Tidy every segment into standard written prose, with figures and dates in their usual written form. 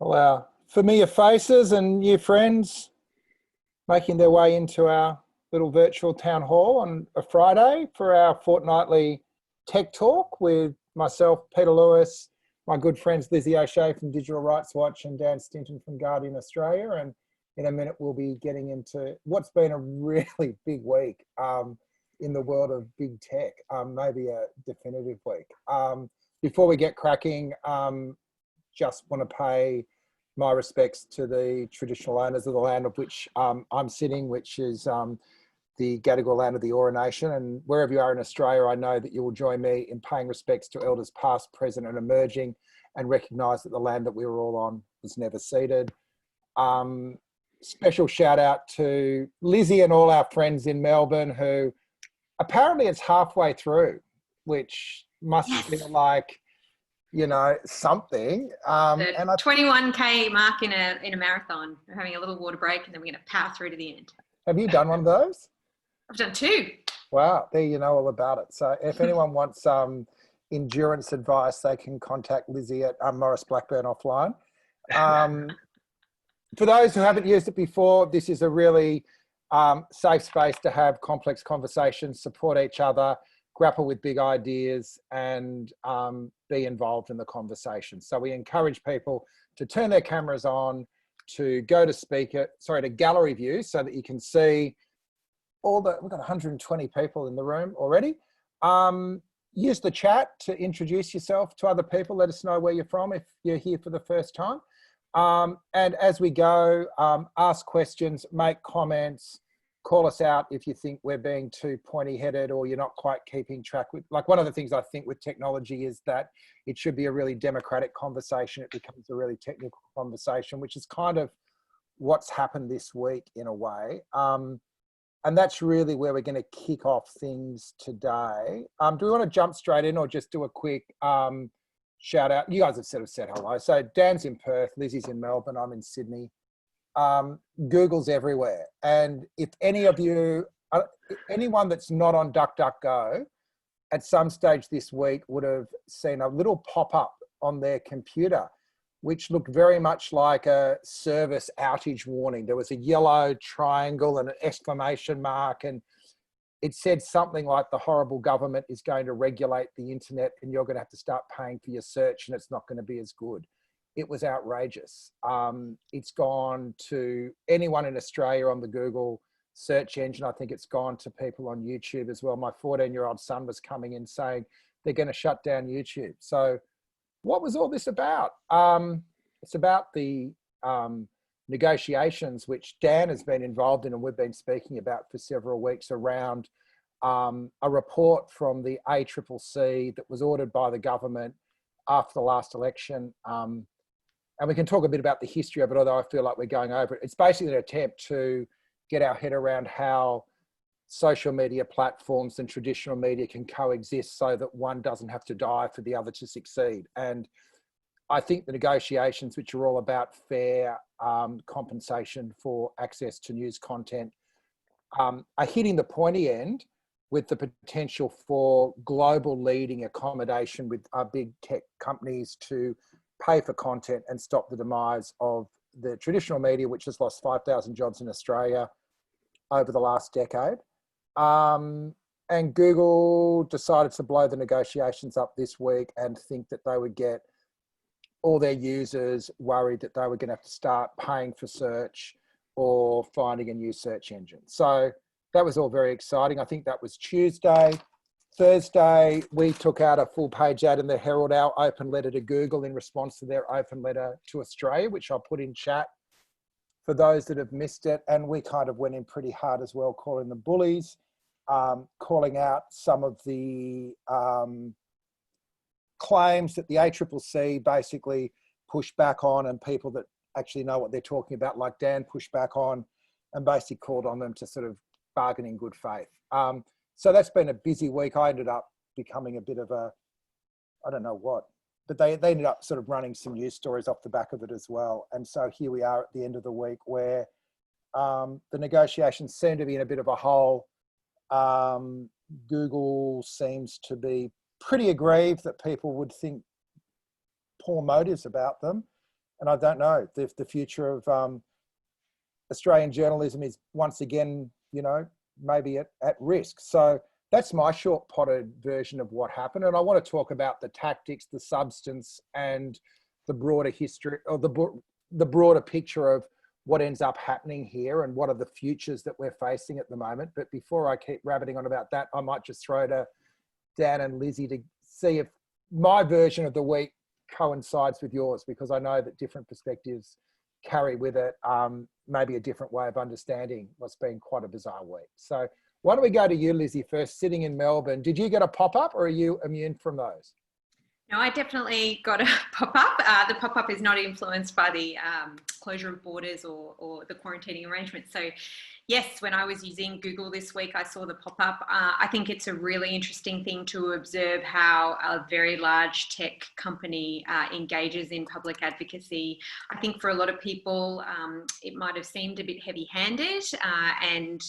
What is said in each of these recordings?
Allow familiar faces and new friends making their way into our little virtual town hall on a Friday for our fortnightly tech talk with myself, Peter Lewis, my good friends Lizzie O'Shea from Digital Rights Watch and Dan Stinton from Guardian Australia. And in a minute, we'll be getting into what's been a really big week in the world of big tech, maybe a definitive week. Before we get cracking, just want to pay my respects to the traditional owners of the land of which I'm sitting, which is the Gadigal land of the Eora Nation. And wherever you are in Australia, I know that you will join me in paying respects to elders past, present and emerging, and recognise that the land that we were all on was never ceded. Special shout out to Lizzie and all our friends in Melbourne who apparently it's halfway through, which must feel like, you know, something. The 21K mark in a marathon. We're having a little water break and then we're going to power through to the end. Have you done one of those? I've done 2. Wow, there you know all about it. So if anyone wants endurance advice, they can contact Lizzie at Morris Blackburn offline. For those who haven't used it before, this is a really safe space to have complex conversations, support each other, grapple with big ideas and be involved in the conversation. So we encourage people to turn their cameras on, to go to gallery view so that you can see we've got 120 people in the room already. Use the chat to introduce yourself to other people. Let us know where you're from if you're here for the first time. And as we go, ask questions, make comments, call us out if you think we're being too pointy-headed or you're not quite keeping track with. Like, one of the things I think with technology is that it should be a really democratic conversation. It becomes a really technical conversation, which is kind of what's happened this week in a way. And that's really where we're going to kick off things today. Do we want to jump straight in or just do a quick shout out? You guys have sort of said hello. So Dan's in Perth, Lizzie's in Melbourne, I'm in Sydney. Google's everywhere. And if any of you, anyone that's not on DuckDuckGo at some stage this week would have seen a little pop-up on their computer, which looked very much like a service outage warning. There was a yellow triangle and an exclamation mark, and it said something like the horrible government is going to regulate the internet and you're going to have to start paying for your search and it's not going to be as good. It was outrageous. It's gone to anyone in Australia on the Google search engine. I think it's gone to people on YouTube as well. My 14-year-old son was coming in saying they're going to shut down YouTube. So what was all this about? It's about the negotiations which Dan has been involved in and we've been speaking about for several weeks around a report from the ACCC that was ordered by the government after the last election. And we can talk a bit about the history of it, although I feel like we're going over it. It's basically an attempt to get our head around how social media platforms and traditional media can coexist so that one doesn't have to die for the other to succeed. And I think the negotiations, which are all about fair compensation for access to news content, are hitting the pointy end with the potential for global leading accommodation with big tech companies to pay for content and stop the demise of the traditional media, which has lost 5,000 jobs in Australia over the last decade. And Google decided to blow the negotiations up this week and think that they would get all their users worried that they were going to have to start paying for search or finding a new search engine. So that was all very exciting. I think that was Tuesday. Thursday, we took out a full page ad in the Herald, our open letter to Google in response to their open letter to Australia, which I'll put in chat for those that have missed it. And we kind of went in pretty hard as well, calling them bullies, calling out some of the claims that the ACCC basically pushed back on, and people that actually know what they're talking about, like Dan, pushed back on and basically called on them to sort of bargain in good faith. So that's been a busy week. I ended up becoming a bit of a, I don't know what, but they ended up sort of running some news stories off the back of it as well. And so here we are at the end of the week where the negotiations seem to be in a bit of a hole. Google seems to be pretty aggrieved that people would think poor motives about them. And I don't know if the future of Australian journalism is once again, you know, maybe at risk. So that's my short potted version of what happened. And I want to talk about the tactics, the substance, and the broader history, or the broader picture of what ends up happening here and what are the futures that we're facing at the moment. But before I keep rabbiting on about that, I might just throw to Dan and Lizzie to see if my version of the week coincides with yours, because I know that different perspectives carry with it maybe a different way of understanding what's been quite a bizarre week. So why don't we go to you, Lizzie, first, sitting in Melbourne. Did you get a pop-up, or are you immune from those? No, I definitely got a pop-up. The pop-up is not influenced by the closure of borders or the quarantining arrangements. So yes, when I was using Google this week, I saw the pop-up. I think it's a really interesting thing to observe how a very large tech company engages in public advocacy. I think for a lot of people, it might have seemed a bit heavy-handed and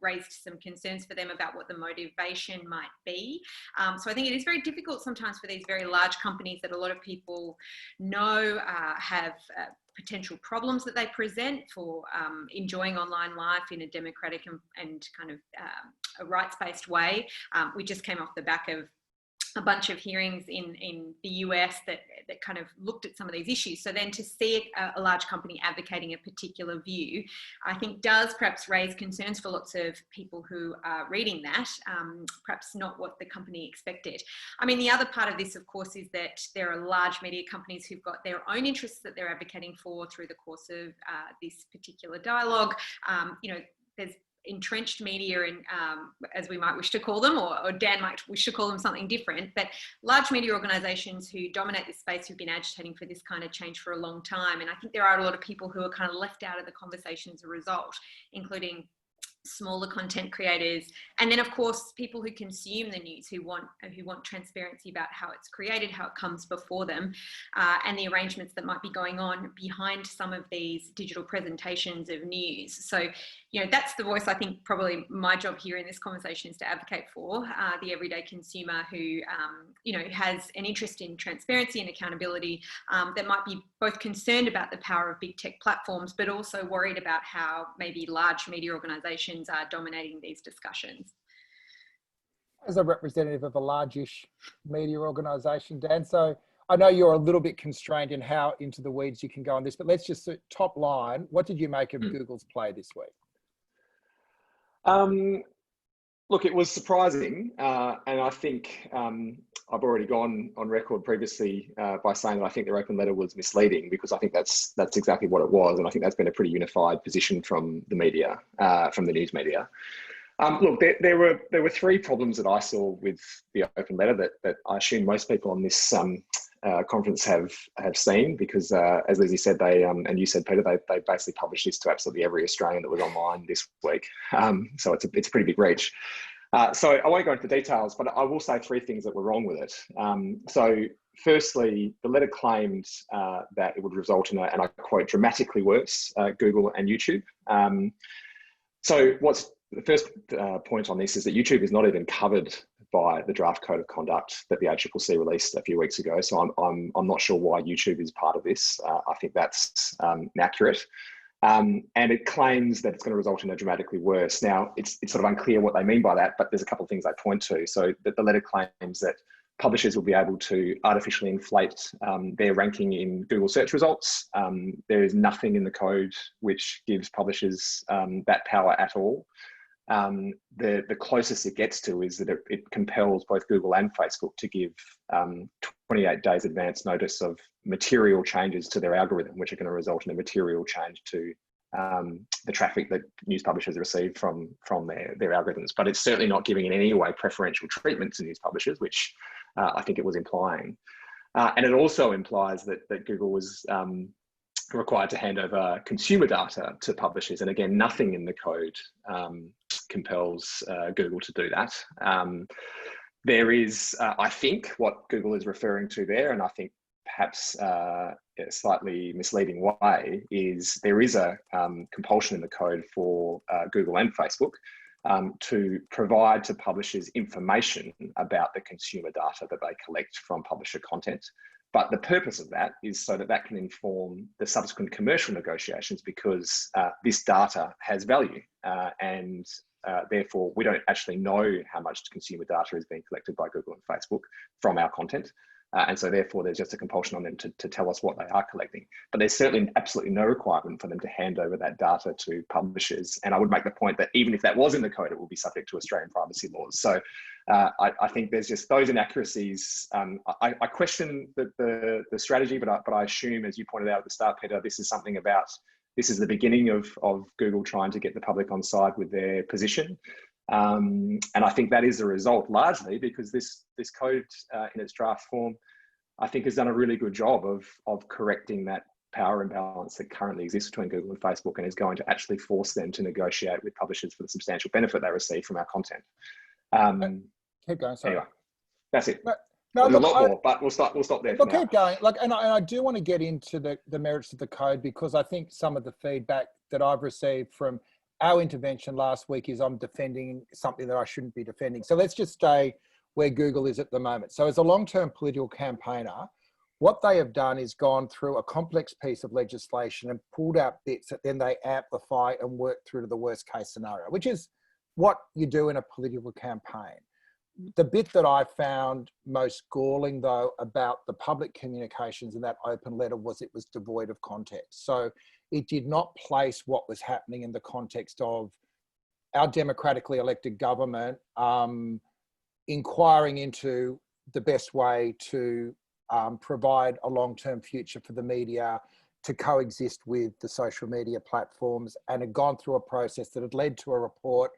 raised some concerns for them about what the motivation might be. So I think it is very difficult sometimes for these very large companies that a lot of people know have potential problems that they present for enjoying online life in a democratic and kind of a rights-based way. We just came off the back of a bunch of hearings in the US that kind of looked at some of these issues. So then to see a large company advocating a particular view, I think does perhaps raise concerns for lots of people who are reading that, perhaps not what the company expected. I mean, the other part of this, of course, is that there are large media companies who've got their own interests that they're advocating for through the course of this particular dialogue. You know, there's entrenched media, and as we might wish to call them, or Dan might wish to call them something different, but large media organisations who dominate this space, who've been agitating for this kind of change for a long time. And I think there are a lot of people who are kind of left out of the conversation as a result, including smaller content creators, and then of course people who consume the news, who want transparency about how it's created, how it comes before them, and the arrangements that might be going on behind some of these digital presentations of news. So, you know, that's the voice I think probably my job here in this conversation is to advocate for, the everyday consumer who, you know, has an interest in transparency and accountability, that might be both concerned about the power of big tech platforms, but also worried about how maybe large media organisations are dominating these discussions. As a representative of a large-ish media organisation, Dan, so I know you're a little bit constrained in how into the weeds you can go on this, but let's just top line, what did you make of Google's play this week? Look, it was surprising, and I think I've already gone on record previously by saying that I think their open letter was misleading, because I think that's exactly what it was, and I think that's been a pretty unified position from the media, from the news media. Look, there were three problems that I saw with the open letter that I assume most people on this conference have seen, because as Lizzie said, and you said, Peter, they basically published this to absolutely every Australian that was online this week. So it's a pretty big reach. So I won't go into the details, but I will say three things that were wrong with it. So firstly, the letter claimed that it would result in and I quote, dramatically worse Google and YouTube. So what's the first point on this is that YouTube is not even covered by the draft code of conduct that the ACCC released a few weeks ago. So I'm not sure why YouTube is part of this. I think that's inaccurate. And it claims that it's going to result in a dramatically worse. Now, it's sort of unclear what they mean by that, but there's a couple of things they point to. So the letter claims that publishers will be able to artificially inflate their ranking in Google search results. There is nothing in the code which gives publishers that power at all. The closest it gets to is that it compels both Google and Facebook to give 28 days advance notice of material changes to their algorithm, which are going to result in a material change to the traffic that news publishers receive from their algorithms. But it's certainly not giving in any way preferential treatment to news publishers, which I think it was implying. And it also implies that Google was required to hand over consumer data to publishers. And again, nothing in the code compels Google to do that. There is, I think, what Google is referring to there, and I think perhaps a slightly misleading way, is there is a compulsion in the code for Google and Facebook to provide to publishers information about the consumer data that they collect from publisher content. But the purpose of that is so that that can inform the subsequent commercial negotiations, because this data has value, and therefore we don't actually know how much consumer data is being collected by Google and Facebook from our content. And so therefore there's just a compulsion on them to tell us what they are collecting. But there's certainly absolutely no requirement for them to hand over that data to publishers. And I would make the point that even if that was in the code, it will be subject to Australian privacy laws. So I think there's just those inaccuracies. I question the strategy, but I assume, as you pointed out at the start, Peter, this is something about, this is the beginning of Google trying to get the public on side with their position. And I think that is the result, largely because this code in its draft form, I think, has done a really good job of correcting that power imbalance that currently exists between Google and Facebook, and is going to actually force them to negotiate with publishers for the substantial benefit they receive from our content. Keep going. Sorry. Anyway, that's it. No, there's a lot more, but we'll stop there. Look, keep going. And I do want to get into the merits of the code, because I think some of the feedback that I've received from our intervention last week is I'm defending something that I shouldn't be defending. So let's just stay where Google is at the moment. So as a long-term political campaigner, what they have done is gone through a complex piece of legislation and pulled out bits that then they amplify and work through to the worst case scenario, which is what you do in a political campaign. The bit that I found most galling, though, about the public communications in that open letter was it was devoid of context. So it did not place what was happening in the context of our democratically elected government inquiring into the best way to provide a long-term future for the media to coexist with the social media platforms, and had gone through a process that had led to a report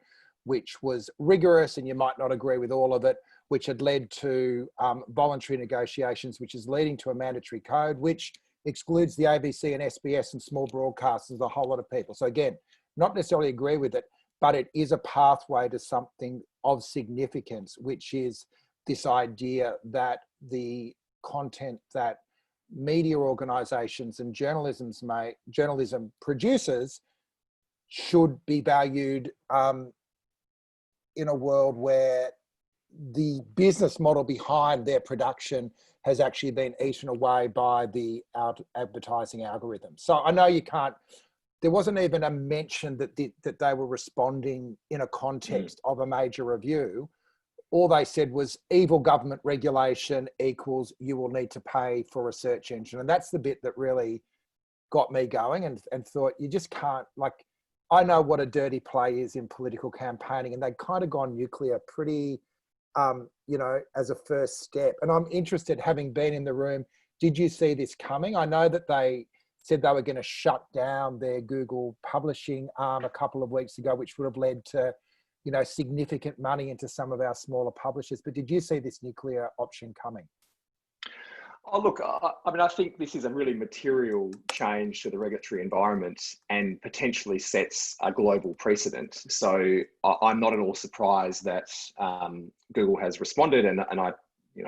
which was rigorous, and you might not agree with all of it, which had led to voluntary negotiations, which is leading to a mandatory code, which excludes the ABC and SBS and small broadcasters, a whole lot of people. So again, not necessarily agree with it, but it is a pathway to something of significance, which is this idea that the content that media organisations and journalism produces should be valued in a world where the business model behind their production has actually been eaten away by the advertising algorithm. So I know you can't, there wasn't even a mention that they were responding in a context of a major review. All they said was evil government regulation equals you will need to pay for a search engine. And that's the bit that really got me going and thought, you just can't, like, I know what a dirty play is in political campaigning, and they'd kind of gone nuclear pretty, as a first step. And I'm interested, having been in the room, did you see this coming? I know that they said they were going to shut down their Google publishing arm a couple of weeks ago, which would have led to, significant money into some of our smaller publishers. But did you see this nuclear option coming? Oh, look, I think this is a really material change to the regulatory environment and potentially sets a global precedent. So I'm not at all surprised that Google has responded, and I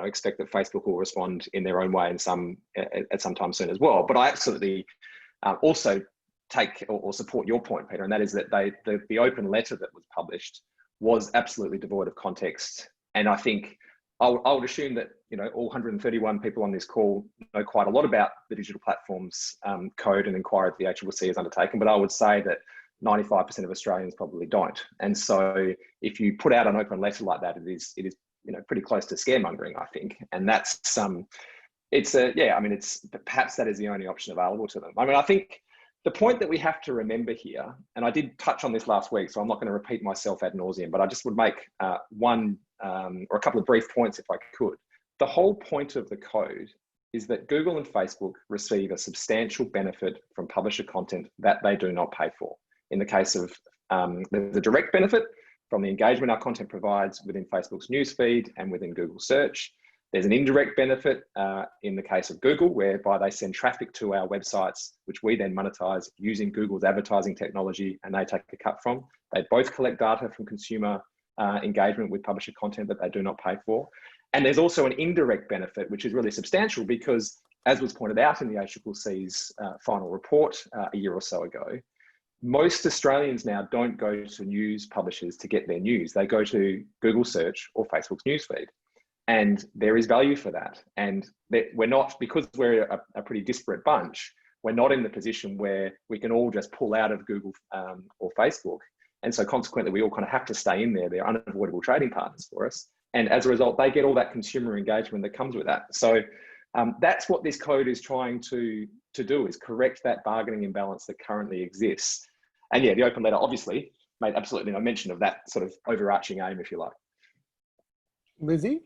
expect that Facebook will respond in their own way at some time soon as well. But I absolutely also take or support your point, Peter, and that is that the open letter that was published was absolutely devoid of context. And I think I would assume that all 131 people on this call know quite a lot about the digital platforms code and inquiry that the ACCC has undertaken, but I would say that 95% of Australians probably don't. And so if you put out an open letter like that, it is pretty close to scaremongering, I think. And that's perhaps that is the only option available to them. I mean, I think the point that we have to remember here, and I did touch on this last week, so I'm not going to repeat myself ad nauseum, but I just would make one or a couple of brief points if I could. The whole point of the code is that Google and Facebook receive a substantial benefit from publisher content that they do not pay for. In the case of there's a direct benefit from the engagement our content provides within Facebook's newsfeed and within Google search. There's an indirect benefit in the case of Google, whereby they send traffic to our websites, which we then monetize using Google's advertising technology, and they take a cut from. They both collect data from consumer engagement with publisher content that they do not pay for. And there's also an indirect benefit, which is really substantial because, as was pointed out in the ACCC's final report a year or so ago, most Australians now don't go to news publishers to get their news. They go to Google search or Facebook's newsfeed. And there is value for that. And we're not, because we're a pretty disparate bunch, we're not in the position where we can all just pull out of Google or Facebook. And so consequently, we all kind of have to stay in there. They're unavoidable trading partners for us. And as a result, they get all that consumer engagement that comes with that. So that's what this code is trying to do, is correct that bargaining imbalance that currently exists. And yeah, the open letter obviously made absolutely no mention of that sort of overarching aim, if you like. Lizzie?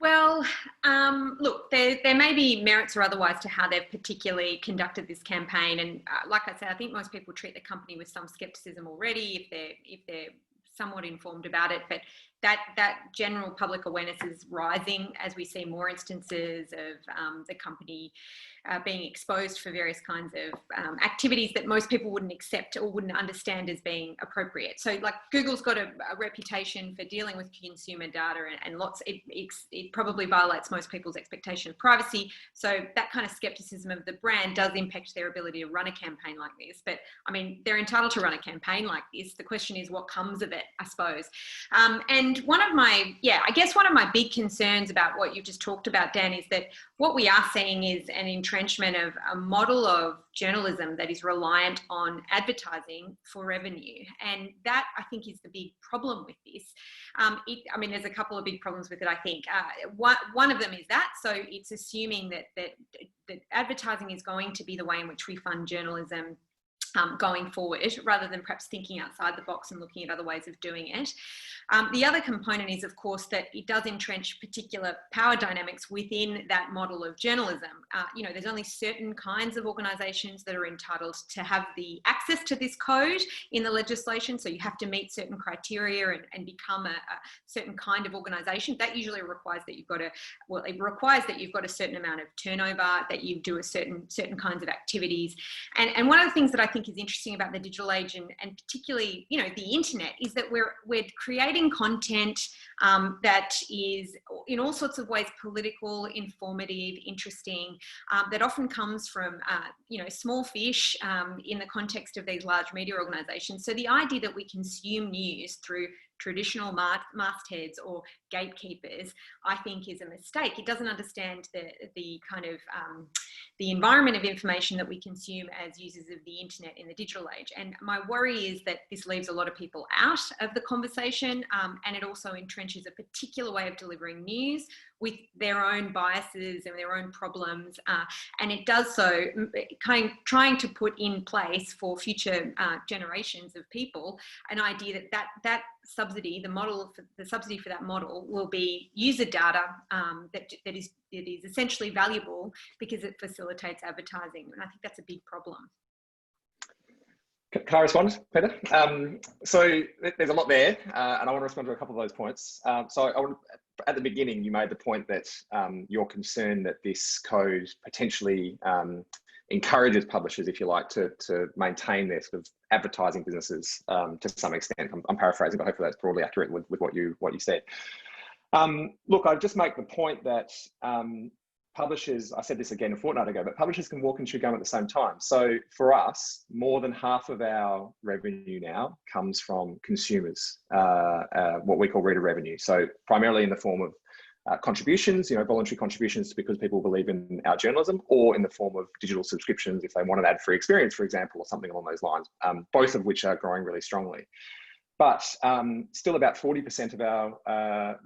Well, look, there may be merits or otherwise to how they've particularly conducted this campaign. And like I said, I think most people treat the company with some skepticism already if they're somewhat informed about it. But that general public awareness is rising as we see more instances of the company being exposed for various kinds of activities that most people wouldn't accept or wouldn't understand as being appropriate. So like Google's got a reputation for dealing with consumer data and it probably violates most people's expectation of privacy. So that kind of skepticism of the brand does impact their ability to run a campaign like this. But I mean, they're entitled to run a campaign like this. The question is what comes of it, I suppose. And one of my big concerns about what you've just talked about, Dan, is that what we are seeing is an entrenchment of a model of journalism that is reliant on advertising for revenue. And that, I think, is the big problem with this. There's a couple of big problems with it, I think. One of them is that. So it's assuming that advertising is going to be the way in which we fund journalism going forward, rather than perhaps thinking outside the box and looking at other ways of doing it. The other component is, of course, that it does entrench particular power dynamics within that model of journalism. There's only certain kinds of organisations that are entitled to have the access to this code in the legislation. So you have to meet certain criteria and become a certain kind of organisation. That usually requires that you've got a certain amount of turnover, that you do a certain kinds of activities. And one of the things that I think is interesting about the digital age and particularly, the internet, is that we're creating content that is in all sorts of ways political, informative, interesting, that often comes from, small fish in the context of these large media organisations. So the idea that we consume news through traditional mastheads or gatekeepers, I think, is a mistake. It doesn't understand the kind of the environment of information that we consume as users of the internet in the digital age. And my worry is that this leaves a lot of people out of the conversation, and it also entrenches a particular way of delivering news with their own biases and their own problems, and it does so trying to put in place for future generations of people an idea that subsidy, the subsidy for that model, will be user data that is essentially valuable because it facilitates advertising, and I think that's a big problem. Can I respond, Peter? So there's a lot there, and I want to respond to a couple of those points. At the beginning, you made the point that you're concerned that this code potentially encourages publishers, if you like, to maintain their sort of advertising businesses to some extent. I'm paraphrasing, but hopefully that's broadly accurate with what you said. Look, I'd just make the point that publishers, I said this again a fortnight ago, but publishers can walk and chew gum at the same time. So for us, more than half of our revenue now comes from consumers, what we call reader revenue. So primarily in the form of contributions, voluntary contributions because people believe in our journalism, or in the form of digital subscriptions if they want an ad-free experience, for example, or something along those lines, both of which are growing really strongly. But still about 40% of our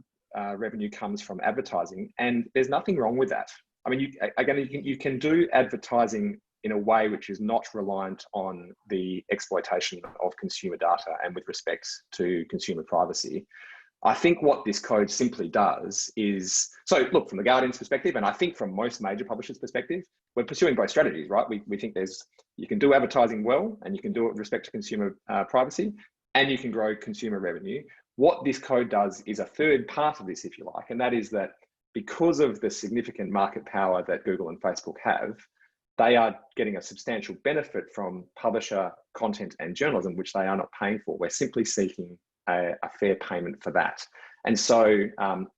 revenue comes from advertising, and there's nothing wrong with that. I mean, you can do advertising in a way which is not reliant on the exploitation of consumer data and with respect to consumer privacy. I think what this code simply does is, so look, from the Guardian's perspective, and I think from most major publishers' perspective, we're pursuing both strategies, right? We think you can do advertising well, and you can do it with respect to consumer privacy, and you can grow consumer revenue. What this code does is a third part of this, if you like, and that is that because of the significant market power that Google and Facebook have, they are getting a substantial benefit from publisher content and journalism, which they are not paying for. We're simply seeking a fair payment for that. And so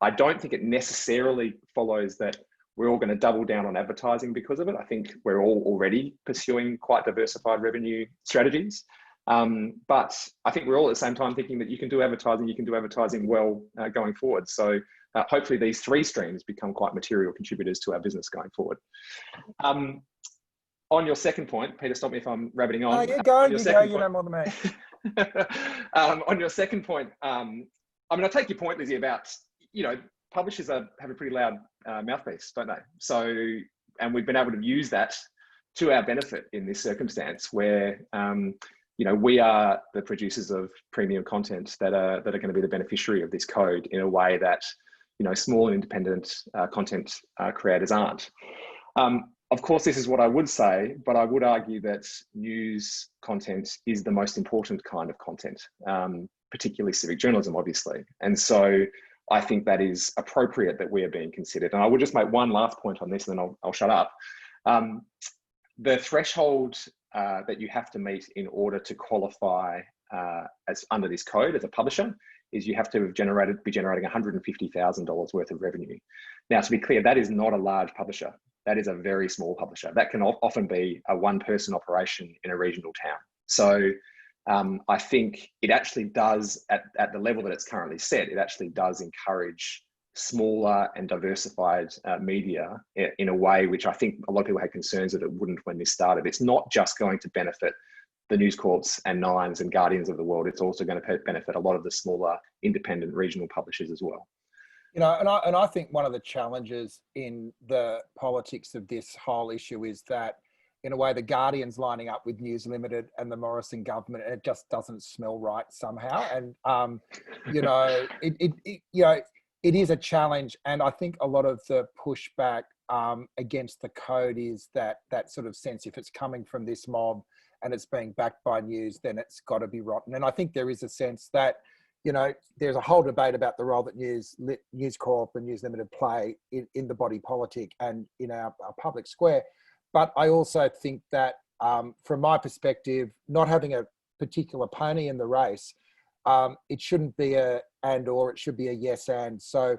I don't think it necessarily follows that we're all going to double down on advertising because of it. I think we're all already pursuing quite diversified revenue strategies. But I think we're all at the same time thinking that you can do advertising well going forward. So hopefully these three streams become quite material contributors to our business going forward. On your second point, Peter, stop me if I'm rabbiting on. You go, you know more than me. On your second point, I mean, I take your point, Lizzie, about, publishers have a pretty loud mouthpiece, don't they? So, and we've been able to use that to our benefit in this circumstance where, we are the producers of premium content that are going to be the beneficiary of this code in a way that, small and independent content creators aren't. Of course, this is what I would say, but I would argue that news content is the most important kind of content, particularly civic journalism, obviously. And so I think that is appropriate that we are being considered. And I will just make one last point on this, and then I'll shut up. The threshold that you have to meet in order to qualify as under this code as a publisher is you have to be generating $150,000 worth of revenue. Now, to be clear, that is not a large publisher. That is a very small publisher. That can often be a one-person operation in a regional town. So I think it actually does, at the level that it's currently set, it actually does encourage smaller and diversified media in a way which I think a lot of people had concerns that it wouldn't when this started. It's not just going to benefit the News Corps and Nines and Guardians of the world. It's also going to benefit a lot of the smaller independent regional publishers as well. And I think one of the challenges in the politics of this whole issue is that, in a way, the Guardian's lining up with News Limited and the Morrison government, and it just doesn't smell right somehow. And it is a challenge, and I think a lot of the pushback against the code is that sort of sense, if it's coming from this mob and it's being backed by news, then it's got to be rotten. And I think there is a sense that, there's a whole debate about the role that News Corp and News Limited play in the body politic and in our public square. But I also think that from my perspective, not having a particular pony in the race, it shouldn't be a and or, it should be a yes and. So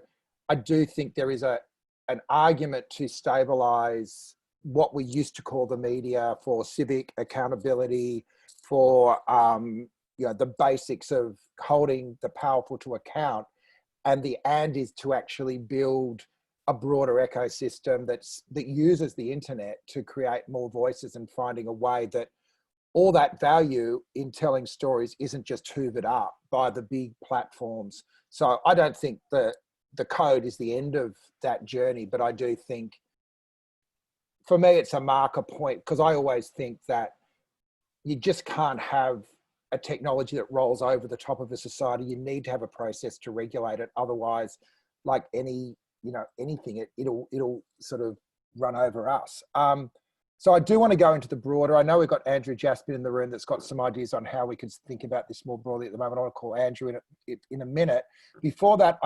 I do think there is an argument to stabilise what we used to call the media for civic accountability, for the basics of holding the powerful to account, and the and is to actually build a broader ecosystem that uses the internet to create more voices and finding a way that all that value in telling stories isn't just hoovered up by the big platforms. So I don't think the code is the end of that journey, but I do think, for me, it's a marker point, because I always think that you just can't have a technology that rolls over the top of a society. You need to have a process to regulate it. Otherwise, like anything, it'll sort of run over us. So I do want to go into the broader. I know we've got Andrew Jaspan in the room that's got some ideas on how we can think about this more broadly at the moment. I want to call Andrew in a minute. Before that,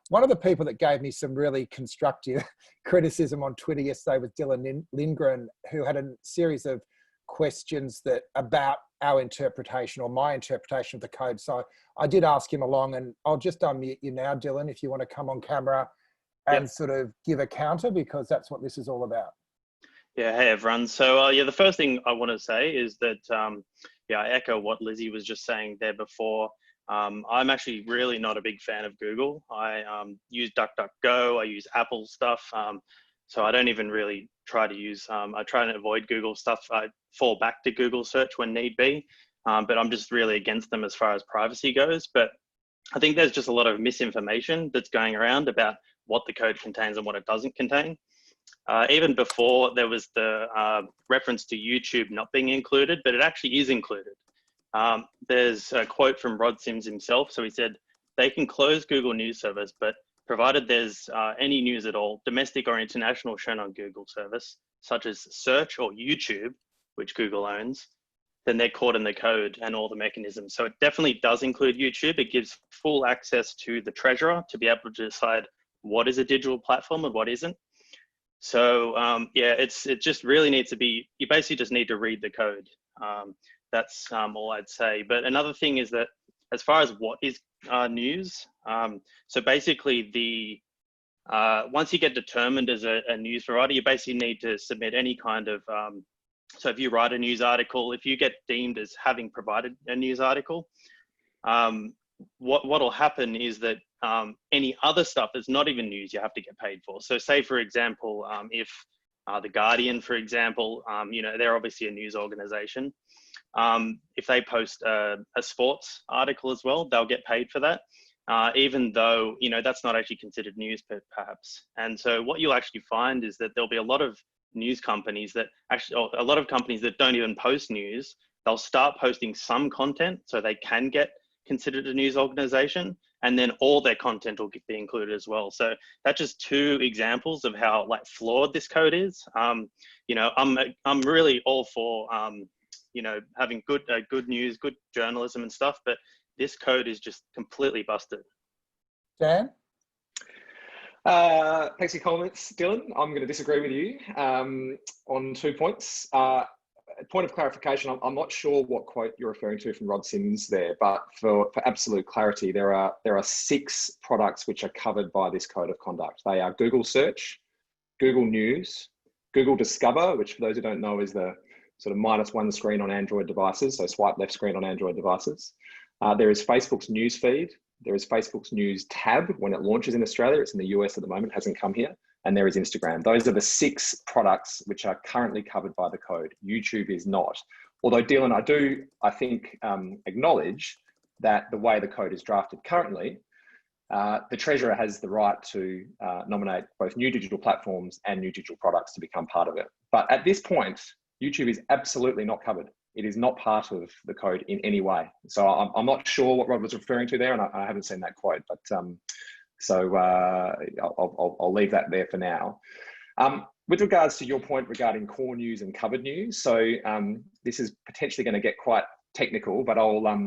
one of the people that gave me some really constructive criticism on Twitter yesterday was Dylan Lindgren, who had a series of questions about our interpretation, or my interpretation of the code. So I did ask him along, and I'll just unmute you now, Dylan, if you want to come on camera and sort of give a counter, because that's what this is all about. Yeah, hey everyone. So the first thing I want to say is that, I echo what Lizzie was just saying there before. I'm actually really not a big fan of Google. I use DuckDuckGo, I use Apple stuff. So I don't even really try to use, I try and avoid Google stuff. I fall back to Google search when need be, but I'm just really against them as far as privacy goes. But I think there's just a lot of misinformation that's going around about what the code contains and what it doesn't contain. Even before there was the reference to YouTube not being included, but it actually is included. There's a quote from Rod Sims himself. So he said, they can close Google News service, but provided there's any news at all, domestic or international, shown on Google service, such as search or YouTube, which Google owns, then they're caught in the code and all the mechanisms. So it definitely does include YouTube. It gives full access to the treasurer to be able to decide what is a digital platform and what isn't. So it just really needs to be, you basically just need to read the code. That's all I'd say. But another thing is that as far as what is news, so basically once you get determined as a news provider, you basically need to submit any kind of, so if you write a news article, if you get deemed as having provided a news article, what will happen is that any other stuff that's not even news, you have to get paid for. So say, for example, if The Guardian, for example, they're obviously a news organization. If they post a sports article as well, they'll get paid for that, even though, that's not actually considered news perhaps. And so what you'll actually find is that there'll be a lot of news companies that actually, or a lot of companies that don't even post news. They'll start posting some content so they can get considered a news organization, and then all their content will be included as well. So that's just two examples of how flawed this code is. I'm really all for having good news, good journalism and stuff, but this code is just completely busted. Dan? Thanks for your comments, Dylan. I'm going to disagree with you on 2 points. Point of clarification, I'm not sure what quote you're referring to from Rod Sims there, but for absolute clarity, there are 6 products which are covered by this code of conduct. They are Google Search, Google News, Google Discover, which for those who don't know is the sort of -1 screen on Android devices, so swipe left screen on Android devices. There is Facebook's news feed. There is Facebook's news tab when it launches in Australia. It's in the US at the moment, hasn't come here. And there is Instagram. Those are the 6 products which are currently covered by the code. YouTube is not. Although, Dylan, I think, acknowledge that the way the code is drafted currently, the Treasurer has the right to nominate both new digital platforms and new digital products to become part of it. But at this point, YouTube is absolutely not covered. It is not part of the code in any way. So I'm not sure what Rod was referring to there, and I haven't seen that quote, but so I'll leave that there for now. With regards to your point regarding core news and covered news, so this is potentially going to get quite technical, but I'll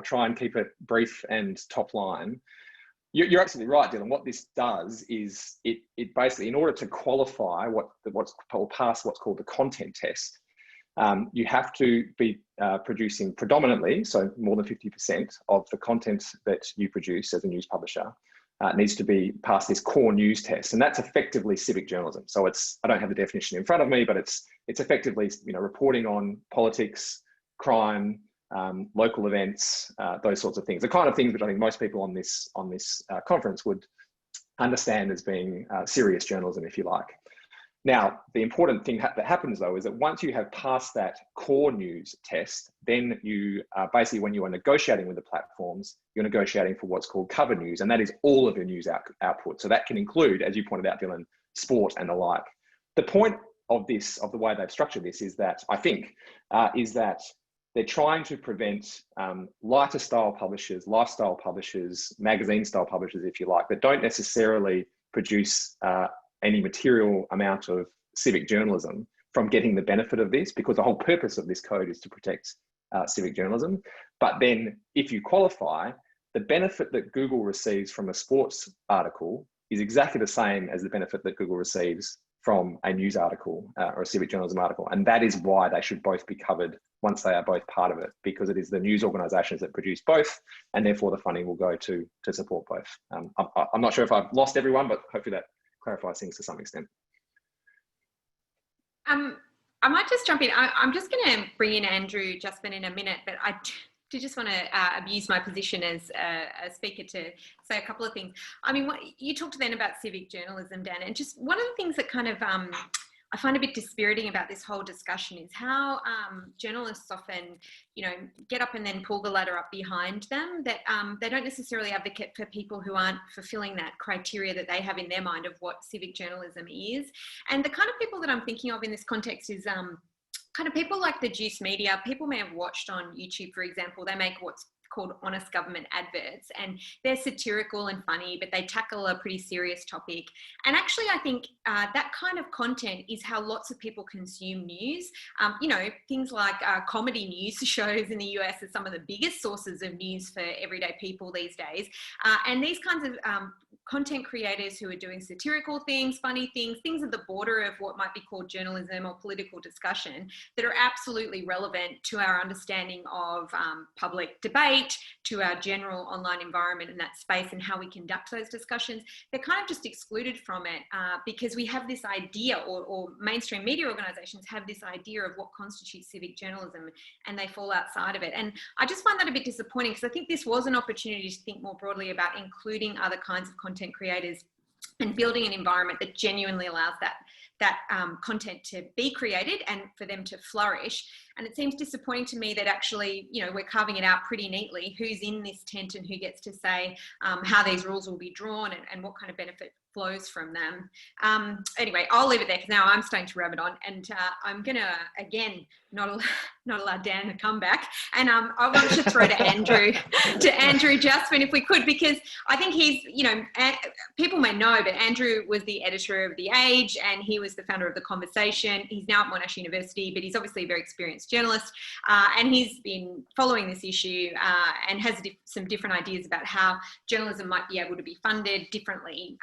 try and keep it brief and top line. You're absolutely right, Dylan. What this does is it basically, in order to qualify pass what's called the content test, you have to be producing predominantly, so more than 50% of the content that you produce as a news publisher needs to be past this core news test, and that's effectively civic journalism. So I don't have the definition in front of me, but it's effectively reporting on politics, crime, local events, those sorts of things. The kind of things which I think most people on this conference would understand as being serious journalism, if you like. Now, the important thing that happens though is that once you have passed that core news test, then you basically, when you are negotiating with the platforms, you're negotiating for what's called covered news, and that is all of your news output. So that can include, as you pointed out, Dylan, sport and the like. The point of the way they've structured this is that, I think, is that they're trying to prevent lighter style publishers, lifestyle publishers, magazine style publishers, if you like, that don't necessarily produce any material amount of civic journalism from getting the benefit of this, because the whole purpose of this code is to protect civic journalism. But then if you qualify, the benefit that Google receives from a sports article is exactly the same as the benefit that Google receives from a news article or a civic journalism article. And that is why they should both be covered once they are both part of it, because it is the news organisations that produce both, and therefore the funding will go to support both. I'm not sure if I've lost everyone, but hopefully that clarifies things to some extent. I might just jump in. I'm just going to bring in Andrew Jaspan in a minute, but I do just want to abuse my position as a speaker to say a couple of things. I mean, you talked then about civic journalism, Dan, and just one of the things that kind of I find a bit dispiriting about this whole discussion is how journalists often, get up and then pull the ladder up behind them, that they don't necessarily advocate for people who aren't fulfilling that criteria that they have in their mind of what civic journalism is. And the kind of people that I'm thinking of in this context is kind of people like the Juice Media. People may have watched on YouTube, for example, they make what's called honest government adverts, and they're satirical and funny, but they tackle a pretty serious topic. And actually, I think that kind of content is how lots of people consume news. Things like comedy news shows in the US are some of the biggest sources of news for everyday people these days. And these kinds of content creators who are doing satirical things, funny things, things at the border of what might be called journalism or political discussion that are absolutely relevant to our understanding of public debate, to our general online environment in that space and how we conduct those discussions. They're kind of just excluded from it because we have this idea, or mainstream media organisations have this idea of what constitutes civic journalism, and they fall outside of it. And I just find that a bit disappointing, because I think this was an opportunity to think more broadly about including other kinds of content creators and building an environment that genuinely allows that content to be created and for them to flourish. And it seems disappointing to me that actually, you know, we're carving it out pretty neatly who's in this tent and who gets to say how these rules will be drawn and what kind of benefit flows from them. Anyway, I'll leave it there because now I'm starting to rabbit on, and I'm gonna again not allow Dan to come back, and I want to throw to Andrew Jaspan if we could, because I think he's, you know, people may know, but Andrew was the editor of The Age and he was the founder of The Conversation. He's now at Monash University, but he's obviously a very experienced journalist, and he's been following this issue and has some different ideas about how journalism might be able to be funded differently,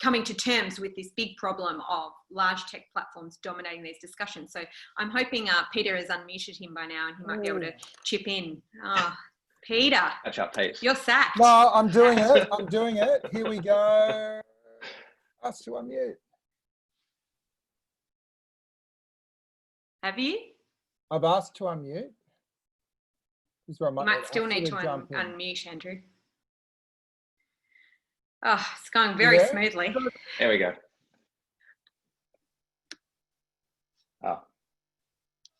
coming to terms with this big problem of large tech platforms dominating these discussions. So I'm hoping Peter has unmuted him by now and he might be able to chip in. Oh, Peter. Catch up, Pete. You're sacked. No, I'm doing it. I'm doing it. Here we go. Us to unmute. Have you? I've asked to unmute. This is where I might still need to unmute, Andrew. Oh, it's going very smoothly. There we go. Oh.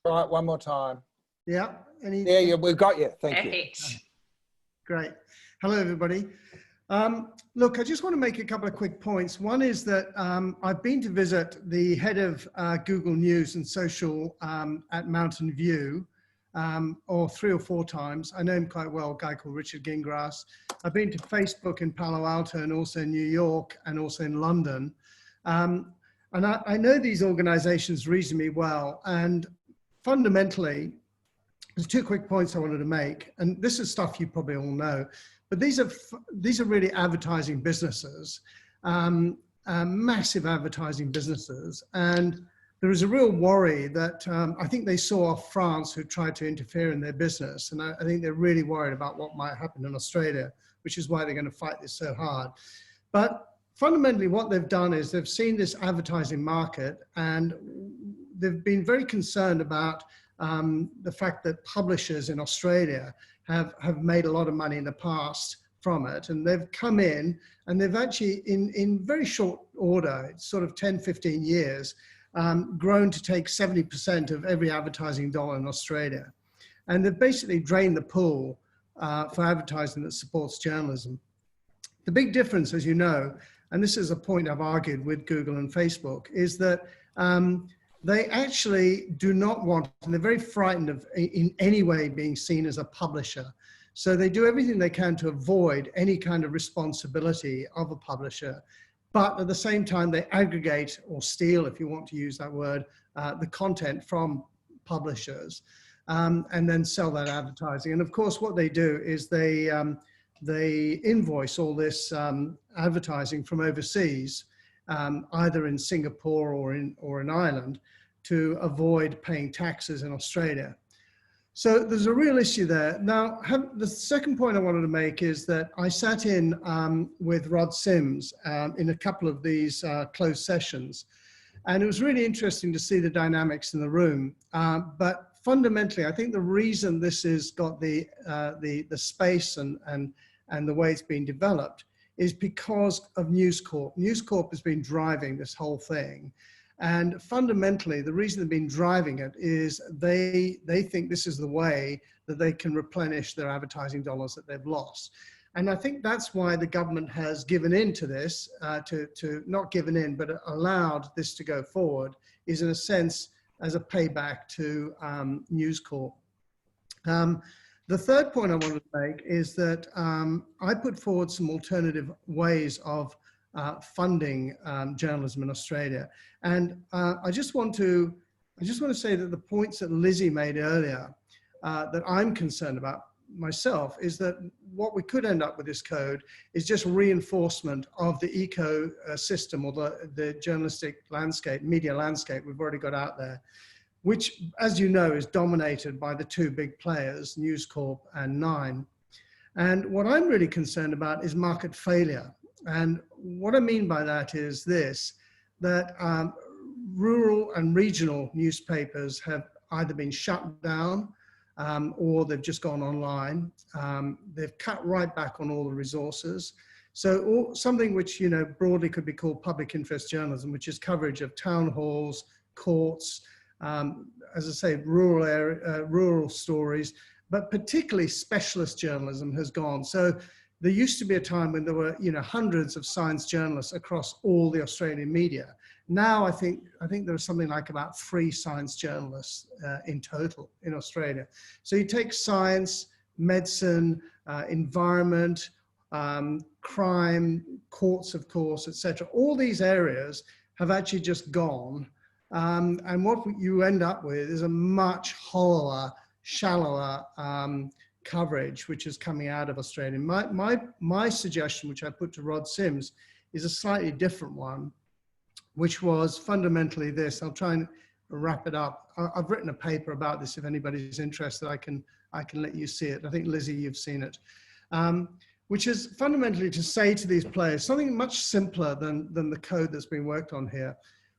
All right, one more time. Yeah. Yeah, we've got you. Thank you. Great. Hello, everybody. Look, I just want to make a couple of quick points. One is that I've been to visit the head of Google News and Social at Mountain View, or 3 or 4 times. I know him quite well, a guy called Richard Gingrass. I've been to Facebook in Palo Alto and also in New York and also in London. And I know these organizations reasonably well. And fundamentally, there's 2 quick points I wanted to make. And this is stuff you probably all know. But these are really advertising businesses, massive advertising businesses. And there is a real worry that I think they saw off France, who tried to interfere in their business. And I think they're really worried about what might happen in Australia, which is why they're going to fight this so hard. But fundamentally, what they've done is they've seen this advertising market, and they've been very concerned about the fact that publishers in Australia have made a lot of money in the past from it. And they've come in and they've actually, in very short order, sort of 10, 15 years, grown to take 70% of every advertising dollar in Australia. And they've basically drained the pool for advertising that supports journalism. The big difference, as you know, and this is a point I've argued with Google and Facebook, is that they actually do not want, and they're very frightened of in any way being seen as a publisher. So they do everything they can to avoid any kind of responsibility of a publisher. But at the same time, they aggregate or steal, if you want to use that word, the content from publishers and then sell that advertising. And of course, what they do is they invoice all this advertising from overseas, either in Singapore or in Ireland, to avoid paying taxes in Australia. So there's a real issue there. Now, the second point I wanted to make is that I sat in with Rod Sims in a couple of these closed sessions, and it was really interesting to see the dynamics in the room. But fundamentally, I think the reason this has got the space and the way it's been developed is because of News Corp. News Corp has been driving this whole thing. And fundamentally, the reason they've been driving it is they think this is the way that they can replenish their advertising dollars that they've lost. And I think that's why the government has given in to this, not given in, but allowed this to go forward, is in a sense as a payback to News Corp. The third point I wanted to make is that I put forward some alternative ways of funding journalism in Australia. And I just want to say that the points that Lizzie made earlier that I'm concerned about, myself is that what we could end up with this code is just reinforcement of the ecosystem or the journalistic landscape, media landscape we've already got out there, which, as you know, is dominated by the two big players, News Corp and Nine. And what I'm really concerned about is market failure. And what I mean by that is this, that rural and regional newspapers have either been shut down or they've just gone online. They've cut right back on all the resources. So something which, you know, broadly could be called public interest journalism, which is coverage of town halls, courts, as I say, rural stories, but particularly specialist journalism has gone. So there used to be a time when there were, you know, hundreds of science journalists across all the Australian media. Now I think there's something like about 3 science journalists in total in Australia. So you take science, medicine, environment, crime, courts, of course, etc. All these areas have actually just gone. And what you end up with is a much hollower, shallower coverage, which is coming out of Australia. My suggestion, which I put to Rod Sims, is a slightly different one, which was fundamentally this. I'll try and wrap it up. I've written a paper about this. If anybody's interested, I can let you see it. I think, Lizzie, you've seen it. Which is fundamentally to say to these players something much simpler than the code that's been worked on here,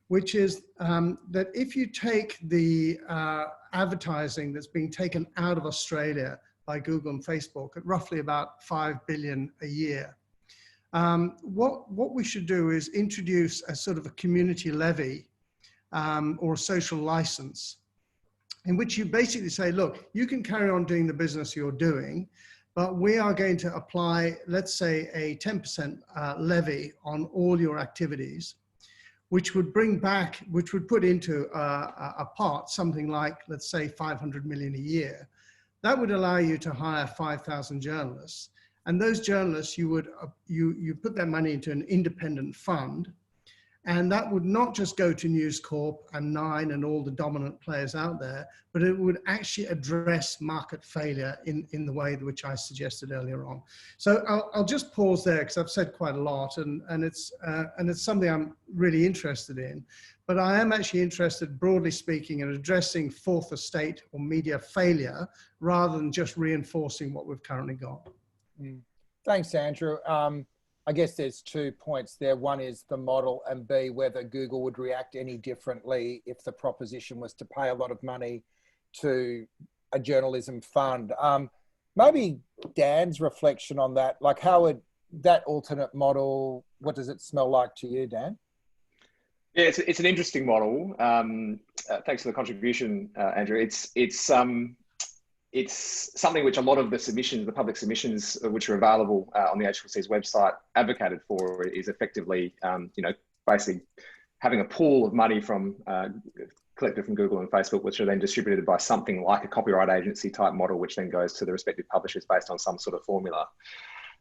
which is that if you take the advertising that's being taken out of Australia by Google and Facebook at roughly about 5 billion a year, what we should do is introduce a sort of a community levy or a social license in which you basically say, look, you can carry on doing the business you're doing, but we are going to apply, let's say, a 10% levy on all your activities, which would put into a pot something like, let's say, 500 million a year. That would allow you to hire 5,000 journalists. And those journalists, you put their money into an independent fund, and that would not just go to News Corp and Nine and all the dominant players out there, but it would actually address market failure in the way which I suggested earlier on. So I'll just pause there because I've said quite a lot, and it's something I'm really interested in. But I am actually interested, broadly speaking, in addressing fourth estate or media failure rather than just reinforcing what we've currently got. Thanks, Andrew. I guess there's 2 points there. One is the model, and B, whether Google would react any differently if the proposition was to pay a lot of money to a journalism fund. Maybe Dan's reflection on that, like how would that alternate model, what does it smell like to you, Dan? Yeah, it's an interesting model. Thanks for the contribution, Andrew. It's something which a lot of the submissions, the public submissions, which are available on the ACCC's website, advocated for is effectively, basically having a pool of money from collected from Google and Facebook, which are then distributed by something like a copyright agency type model, which then goes to the respective publishers based on some sort of formula.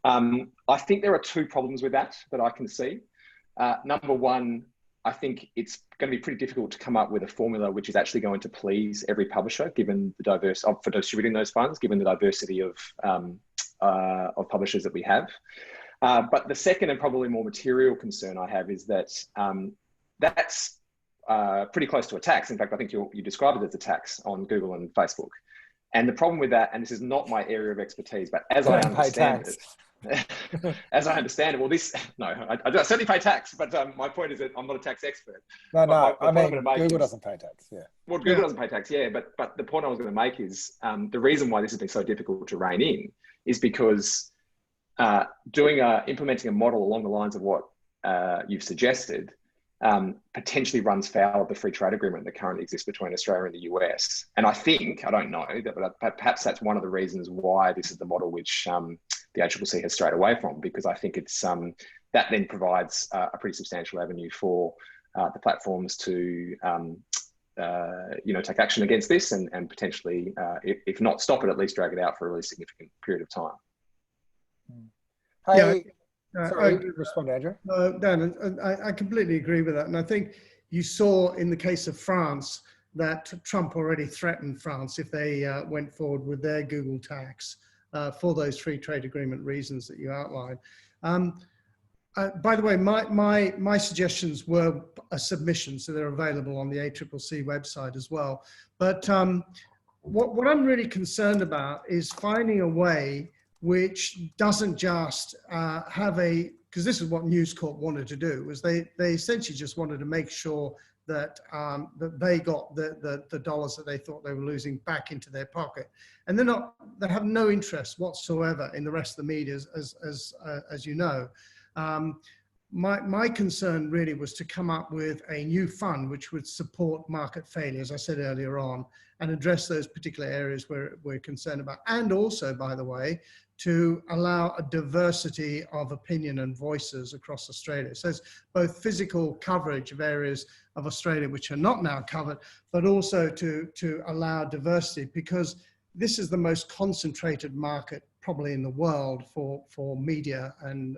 I think there are 2 problems with that I can see. Number one, I think it's going to be pretty difficult to come up with a formula which is actually going to please every publisher, given the for distributing those funds, given the diversity of publishers that we have. But the second and probably more material concern I have is that that's pretty close to a tax. In fact, I think you described it as a tax on Google and Facebook. And the problem with that, and this is not my area of expertise, but as I understand it, well, I certainly pay tax, but my point is that I'm not a tax expert. I mean, Google doesn't pay tax, yeah. Well, Google doesn't pay tax, yeah, but the point I was going to make is the reason why this has been so difficult to rein in is because implementing a model along the lines of what you've suggested potentially runs foul of the free trade agreement that currently exists between Australia and the US. And I don't know, but perhaps that's one of the reasons why this is the model which the ACCC has strayed away from, because I think it's that then provides a pretty substantial avenue for the platforms to take action against this and potentially, if not stop it, at least drag it out for a really significant period of time. Hey, sorry, respond, Andrew. Dan, I completely agree with that. And I think you saw in the case of France that Trump already threatened France if they went forward with their Google tax. for those free trade agreement reasons that you outlined. By the way, my suggestions were a submission, so they're available on the ACCC website as well. But what I'm really concerned about is finding a way which doesn't just have a, because this is what News Corp wanted to do, was they essentially just wanted to make sure that that they got the dollars that they thought they were losing back into their pocket, and they have no interest whatsoever in the rest of the media, as you know. My concern really was to come up with a new fund which would support market failure, as I said earlier on, and address those particular areas where we're concerned about. And also, by the way, to allow a diversity of opinion and voices across Australia. So it's both physical coverage of areas of Australia which are not now covered, but also to allow diversity, because this is the most concentrated market probably in the world for media and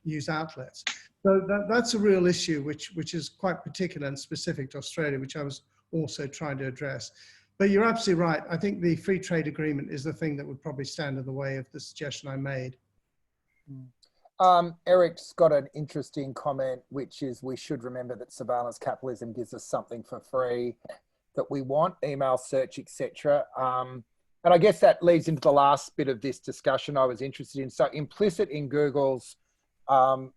news outlets. So that's a real issue which is quite particular and specific to Australia, which I was also trying to address. But you're absolutely right. I think the free trade agreement is the thing that would probably stand in the way of the suggestion I made. Eric's got an interesting comment, which is we should remember that surveillance capitalism gives us something for free that we want, email, search, etc. And I guess that leads into the last bit of this discussion I was interested in. So implicit in Google's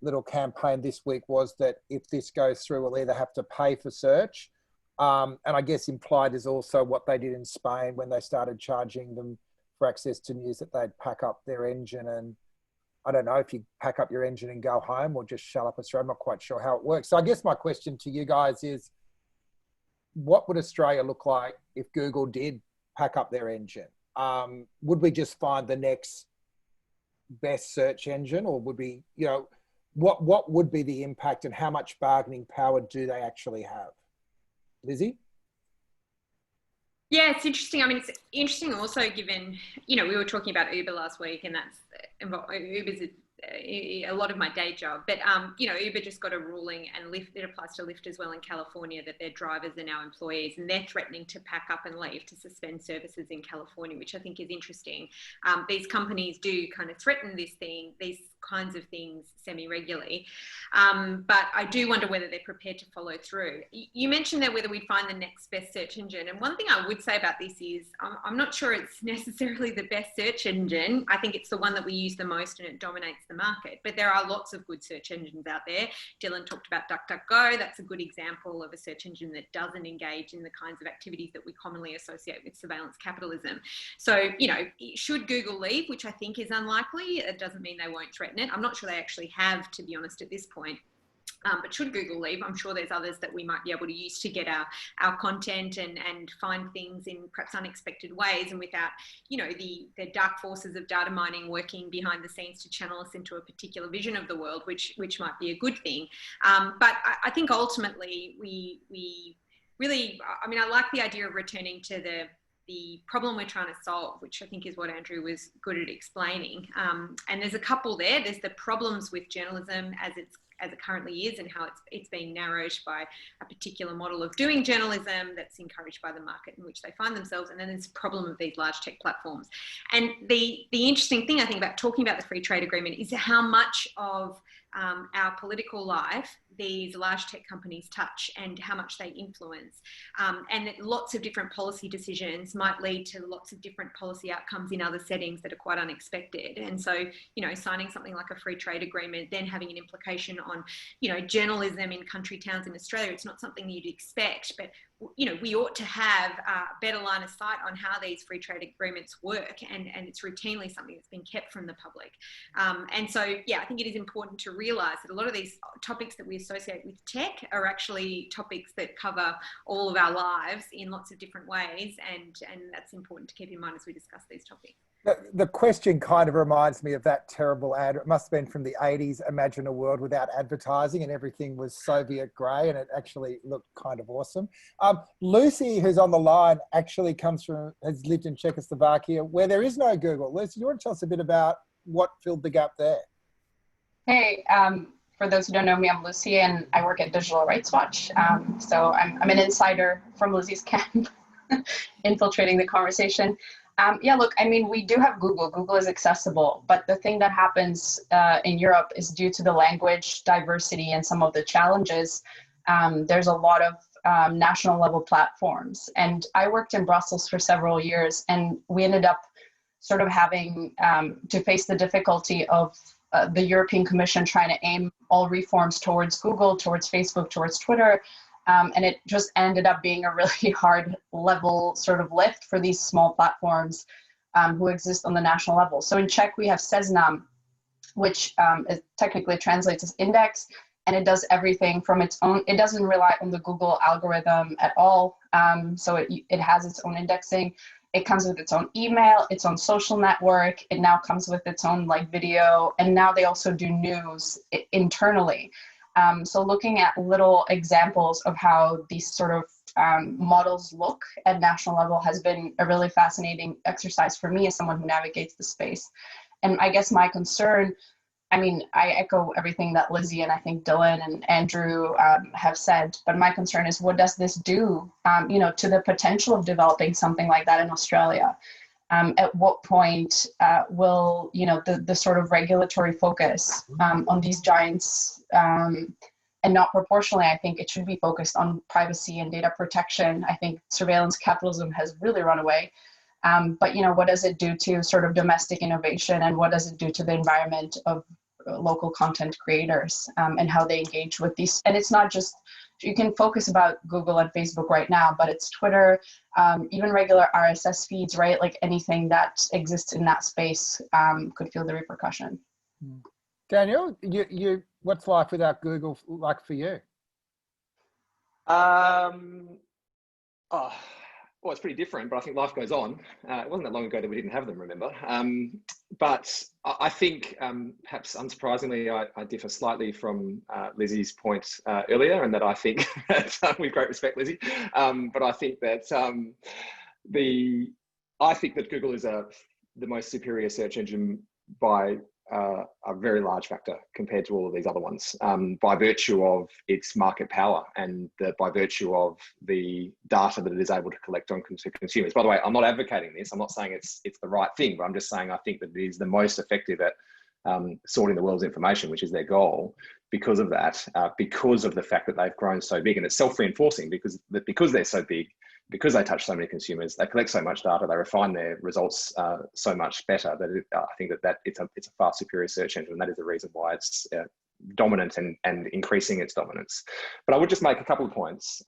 little campaign this week was that if this goes through, we'll either have to pay for search. And I guess implied is also what they did in Spain when they started charging them for access to news, that they'd pack up their engine. And I don't know if you pack up your engine and go home or just shut up Australia. I'm not quite sure how it works. So I guess my question to you guys is, what would Australia look like if Google did pack up their engine? Would we just find the next best search engine, or would we, you know, what would be the impact and how much bargaining power do they actually have? Lizzie? Yeah, it's interesting. I mean, it's interesting also given, you know, we were talking about Uber last week, and that's, Uber's a lot of my day job, but you know, Uber just got a ruling, and Lyft, it applies to Lyft as well in California, that their drivers are now employees, and they're threatening to pack up and leave, to suspend services in California, which I think is interesting. These companies do kind of threaten these kinds of things semi-regularly, but I do wonder whether they're prepared to follow through. You mentioned there whether we'd find the next best search engine, and one thing I would say about this is I'm not sure it's necessarily the best search engine. I think it's the one that we use the most and it dominates the market, but there are lots of good search engines out there. Dylan talked about DuckDuckGo. That's a good example of a search engine that doesn't engage in the kinds of activities that we commonly associate with surveillance capitalism. So, you know, should Google leave, which I think is unlikely, it doesn't mean they won't threaten it. I'm not sure they actually have, to be honest, at this point. But should Google leave, I'm sure there's others that we might be able to use to get our content and find things in perhaps unexpected ways, and without, you know, the dark forces of data mining working behind the scenes to channel us into a particular vision of the world, which might be a good thing. But I think ultimately we really, I mean, I like the idea of returning to the problem we're trying to solve, which I think is what Andrew was good at explaining. And there's a couple there. There's the problems with journalism as it currently is, and how it's being narrowed by a particular model of doing journalism that's encouraged by the market in which they find themselves. And then there's the problem of these large tech platforms. And the interesting thing I think about talking about the free trade agreement is how much of our political life these large tech companies touch and how much they influence. And that lots of different policy decisions might lead to lots of different policy outcomes in other settings that are quite unexpected. And so, you know, signing something like a free trade agreement, then having an implication on, you know, journalism in country towns in Australia, it's not something you'd expect, but you know, we ought to have a better line of sight on how these free trade agreements work, and it's routinely something that's been kept from the public. And so, yeah, I think it is important to realise that a lot of these topics that we associate with tech are actually topics that cover all of our lives in lots of different ways, and that's important to keep in mind as we discuss these topics. The question kind of reminds me of that terrible ad. It must have been from the 80s. Imagine a world without advertising and everything was Soviet grey, and it actually looked kind of awesome. Lucie, who's on the line, actually has lived in Czechoslovakia, where there is no Google. Lucie, you want to tell us a bit about what filled the gap there? Hey, for those who don't know me, I'm Lucie, and I work at Digital Rights Watch. So I'm an insider from Lizzie's camp, infiltrating the conversation. Yeah, look, I mean, we do have Google. Google is accessible, but the thing that happens in Europe is due to the language diversity and some of the challenges. There's a lot of national level platforms. And I worked in Brussels for several years, and we ended up sort of having to face the difficulty of the European Commission trying to aim all reforms towards Google, towards Facebook, towards Twitter. And it just ended up being a really hard level sort of lift for these small platforms who exist on the national level. So in Czech, we have Seznam, which it technically translates as index, and it does everything from its own. It doesn't rely on the Google algorithm at all. So it has its own indexing. It comes with its own email, its own social network. It now comes with its own like video, and now they also do news internally. So looking at little examples of how these sort of models look at national level has been a really fascinating exercise for me as someone who navigates the space. And I guess my concern, I mean, I echo everything that Lizzie and I think Dylan and Andrew have said, but my concern is what does this do, to the potential of developing something like that in Australia? At what point will, the sort of regulatory focus on these giants and not proportionally, I think it should be focused on privacy and data protection. I think surveillance capitalism has really run away. But, what does it do to sort of domestic innovation, and what does it do to the environment of local content creators and how they engage with these? And it's not just, you can focus about Google and Facebook right now, but it's Twitter, even regular RSS feeds, right? Like anything that exists in that space could feel the repercussion. Daniel, you what's life without Google like for you? Well, it's pretty different, but I think life goes on. It wasn't that long ago that we didn't have them, remember? But I think, perhaps unsurprisingly, I differ slightly from Lizzie's point earlier, and that I think that, with great respect, Lizzie, but I think that Google is the most superior search engine by a very large factor compared to all of these other ones, by virtue of its market power and by virtue of the data that it is able to collect on consumers. By the way, I'm not advocating this. I'm not saying it's the right thing, but I'm just saying I think that it is the most effective at sorting the world's information, which is their goal, because of that, because of the fact that they've grown so big. And it's self-reinforcing because they're so big, because they touch so many consumers, they collect so much data, they refine their results so much better that I think that it's a far superior search engine, and that is the reason why it's dominant and increasing its dominance. But I would just make a couple of points.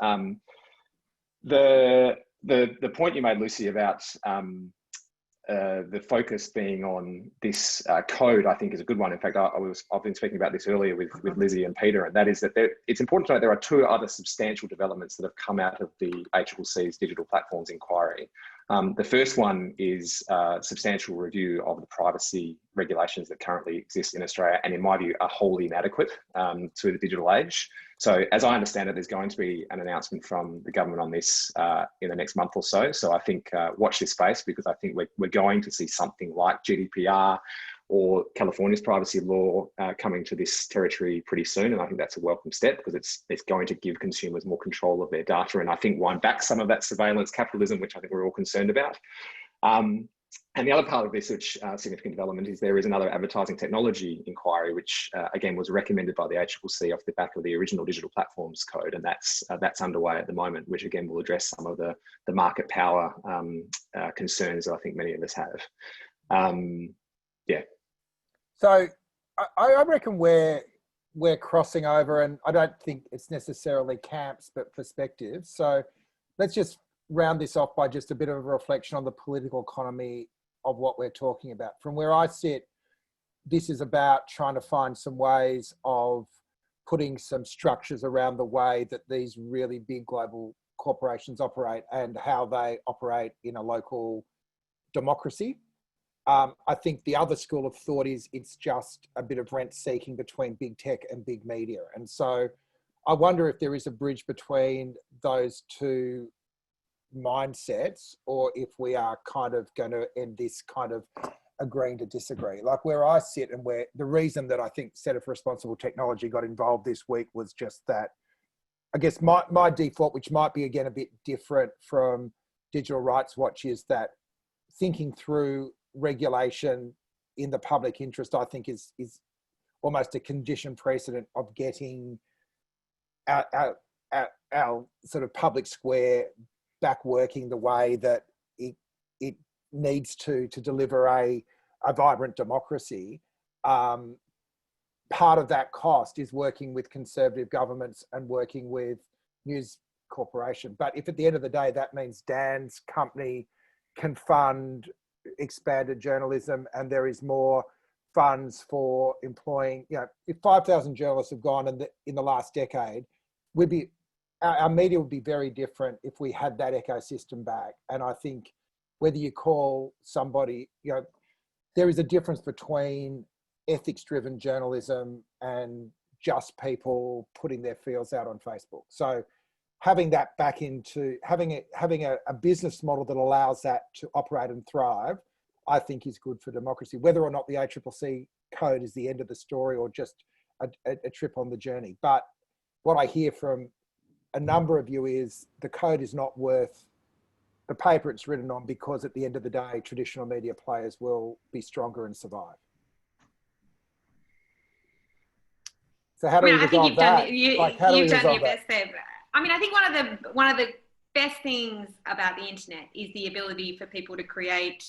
The point you made, Lucie, about the focus being on this code, I think is a good one. In fact, I've been speaking about this earlier with Lizzie and Peter, and that is that it's important to note there are two other substantial developments that have come out of the ACCC's digital platforms inquiry. The first one is substantial review of the privacy regulations that currently exist in Australia, and in my view are wholly inadequate to the digital age. So as I understand it, there's going to be an announcement from the government on this in the next month or so. So I think watch this space, because I think we're going to see something like GDPR or California's privacy law coming to this territory pretty soon. And I think that's a welcome step, because it's going to give consumers more control of their data. And I think wind back some of that surveillance capitalism, which I think we're all concerned about. And the other part of this, which significant development, is there is another advertising technology inquiry, which again was recommended by the ACCC off the back of the original digital platforms code, and that's underway at the moment, which again will address some of the market power concerns that I think many of us have. Yeah. So I reckon we're crossing over, and I don't think it's necessarily camps, but perspectives. So let's just round this off by just a bit of a reflection on the political economy of what we're talking about. From where I sit, this is about trying to find some ways of putting some structures around the way that these really big global corporations operate and how they operate in a local democracy. I think the other school of thought is it's just a bit of rent seeking between big tech and big media. And so I wonder if there is a bridge between those two mindsets, or if we are kind of going to end this kind of agreeing to disagree. Like where I sit, and where the reason that I think Centre for Responsible Technology got involved this week was just that, I guess my default, which might be again a bit different from Digital Rights Watch, is that thinking through regulation in the public interest, I think is almost a condition precedent of getting our sort of public square back working the way that it needs to deliver a vibrant democracy. Part of that cost is working with conservative governments and working with news corporation. But if at the end of the day that means Dan's company can fund expanded journalism and there is more funds for employing, if 5,000 journalists have gone in the last decade, our media would be very different if we had that ecosystem back. And I think whether you call somebody, there is a difference between ethics-driven journalism and just people putting their feels out on Facebook. So having that back into having a business model that allows that to operate and thrive, I think is good for democracy. Whether or not the ACCC code is the end of the story or just a trip on the journey. But what I hear from a number of you is the code is not worth the paper it's written on, because at the end of the day, traditional media players will be stronger and survive. So how do we resolve that? You've done your best there. I mean, I think one of the best things about the internet is the ability for people to create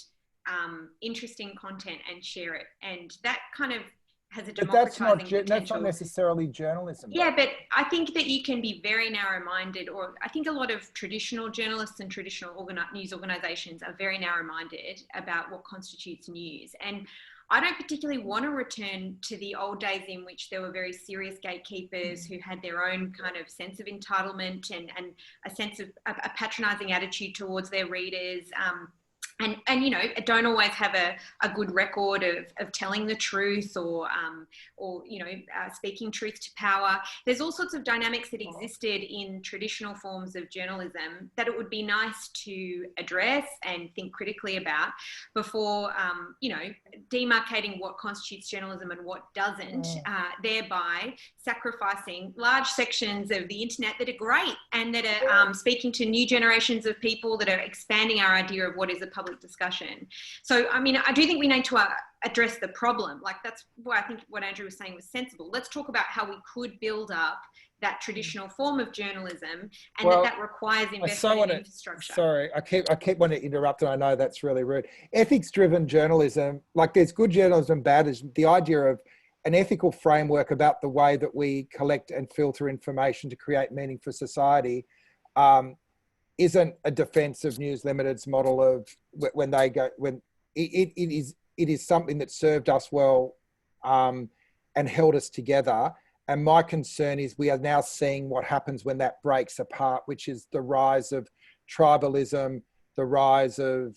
interesting content and share it, and that kind of has a democratizing potential. That's not necessarily journalism. Yeah, but I think that you can be very narrow-minded, or I think a lot of traditional journalists and traditional news organisations are very narrow-minded about what constitutes news. And I don't particularly want to return to the old days in which there were very serious gatekeepers who had their own kind of sense of entitlement and a sense of a patronising attitude towards their readers. And don't always have a good record of telling the truth or speaking truth to power. There's all sorts of dynamics that existed in traditional forms of journalism that it would be nice to address and think critically about before, demarcating what constitutes journalism and what doesn't, thereby sacrificing large sections of the internet that are great and that are speaking to new generations of people, that are expanding our idea of what is a public discussion. So, I mean, I do think we need to address the problem. Like, that's why I think what Andrew was saying was sensible. Let's talk about how we could build up that traditional form of journalism, and that requires investment in infrastructure. Sorry, I keep wanting to interrupt, and I know that's really rude. Ethics-driven journalism, like there's good journalism, bad, is the idea of an ethical framework about the way that we collect and filter information to create meaning for society. Isn't a defense of News Limited's model of when it is something that served us well and held us together. And my concern is we are now seeing what happens when that breaks apart, which is the rise of tribalism, the rise of,